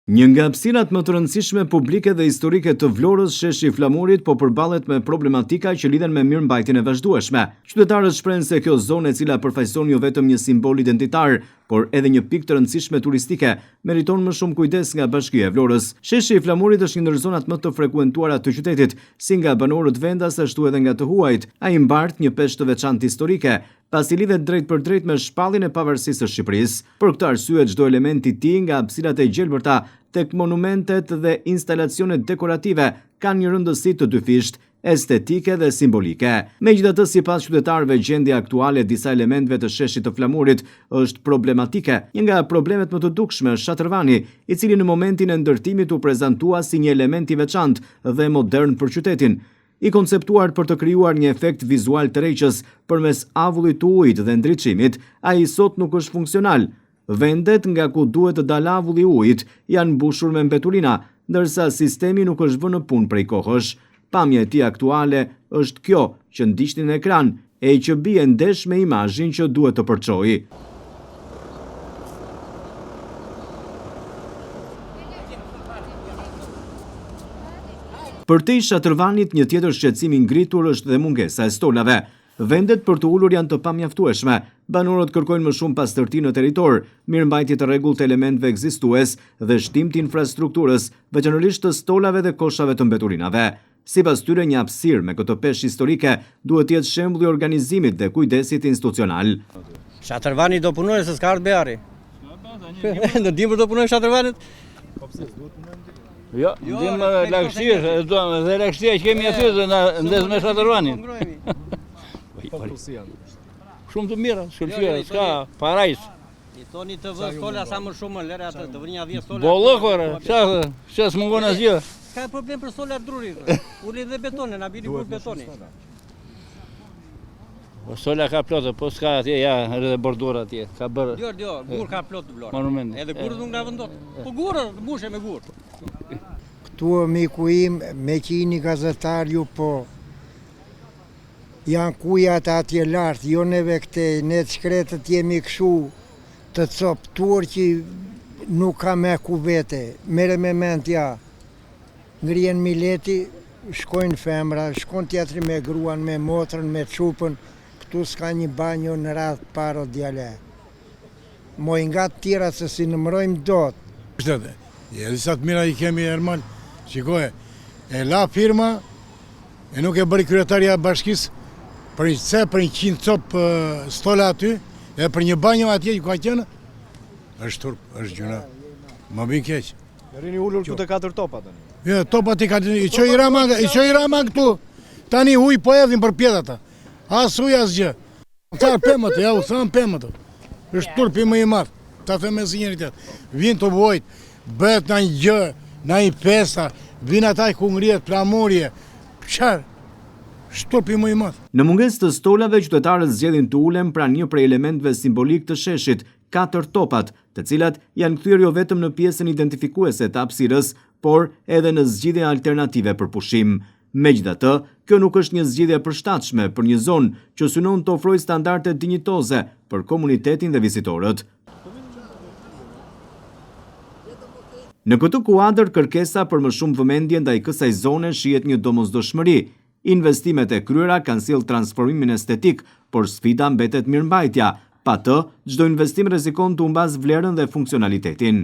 Një nga hapësirat më të rëndësishme publike dhe historike të Vlorës, sheshi i Flamurit po përballet me problematika që lidhen me mirëmbajtjen e vazhdueshme. Qytetarët shprehen se kjo zonë, e cila përfaqëson jo vetëm një simbol identitar, por edhe një pikë të rëndësishme turistike, meriton më shumë kujdes nga Bashkia e Vlorës. Sheshi i Flamurit është një ndër zonat më të frekuentuara të qytetit, si nga banorët vendas ashtu edhe nga të huajt. Ai mbart një peshë të veçantë historike, pasi lidhet drejt për drejt me shpalljen e pavarësisë së Shqipërisë. Për këtë arsye, çdo element i tij, nga hapësirat e gjelbërta tek monumentet dhe instalacionet dekorative, kanë një rëndësi të dyfishtë, estetike dhe simbolike. Megjithatë, sipas qytetarëve, gjendja aktuale e disa elementëve të sheshit të Flamurit është problematike. Një nga problemet më të dukshme është Shatërvani, i cili në momentin e ndërtimit u prezantua si një element i veçantë dhe modern për qytetin, i konceptuar për të krijuar një efekt vizual tërheqës përmes avullit të ujit dhe ndriçimit. Ai sot nuk është funksional. Vendet nga ku duhet të dalë avulli i ujit janë mbushur me mbeturina, ndërsa sistemi nuk është vënë në punë prej kohësh. Pamja e tij aktuale është kjo që ndiqni në ekran, e që bie ndesh me imazhin që duhet të përçojë. Për te i Shatërvanit, një tjetër shqetësim i ngritur është dhe mungesa e stolave. Vendet për të ulur janë të pamjaftueshme. Banorët kërkojnë më shumë pastërti në territor, mirëmbajtje të rregullt të elementëve ekzistues dhe shtim të infrastrukturës, veçanërisht të stolave dhe koshave të mbeturinave. Sipas tyre, një hapësirë me këtë peshë historike duhet të jetë shembull i organizimit dhe kujdesit institucional. Shatërvani do punojë se s'ka ardhur beari. Në dimër do punojë Shatërvanit? Jo, ndim lagështirë, dhe lagështia që kemi aty dhe ndes me Shatërvanin. Shumë të mira, shkëlqyra, s'ka parajs. I thoni të vë stola sa më shumë, lere atë, të vë një 10 stola. Bollëkore, që s'mungon asgjë. Ka problem për stola drurit, uli dhe betone, na bili kur betoni. Stola ka plotë, po s'ka atje, ja, edhe bordura atje, ka bërë. Jo, gur ka plotë të vlorë. Monument. Edhe gurët nuk nga vendot. Po gurë, mbushe me gurë. Këtu miku im, me qini gazetar ju, po janë kujat atje lartë, jo neve këte, ne të shkretët jemi këshu të coptuar që nuk ka me ku vete, mere me mentja, ngrien mileti, shkojnë femra, shkojnë tjetëri me gruan, me motrën, me qupën, këtu s'ka një banjo në radhë paro djale. Moj nga të tjera se si nëmrojmë dot. Shtete, disa të mira i kemi Erman, shikoje, e la firma, e nuk e bëri kryetarja bashkisë, për një 100 copë stola aty, e për një banjo atje që ka qenë, është turp, është gjuna, më bin keq. Rini ullur këtu të 4 topa tani. Jo, topat i qoj rama këtu, tani huj po edhin për pjedata, as huj as gjë. Ta pëmët, ja u thëmë pëmët, është turpi më i madhë, ta thëmë e sinjeritet. Vinë të vojt, bët në një gjë, në një festa, vinë ataj ku ngrijet Flamurje, qarë. Shturpi më i madh. Në mungesë të stolave, qytetarët zgjedhin të ulen pranë një prej elementëve simbolik të sheshit, 4 topat, të cilat janë kthyer jo vetëm në pjesën identifikuese të hapësirës, por edhe në zgjidhje alternative për pushim. Megjithatë, kjo nuk është një zgjidhje e përshtatshme për një zonë që synon të ofrojë standarde dinjitoze për komunitetin dhe vizitorët. Në këtë kuadër, kërkesa për më shumë vëmendje ndaj kësaj zone shihet një domosdoshmëri. Investimet e kryera kanë sjellë transformimin estetik, por sfida mbetet mirëmbajtja. Pa të, çdo investim rrezikon të humbas vlerën dhe funksionalitetin.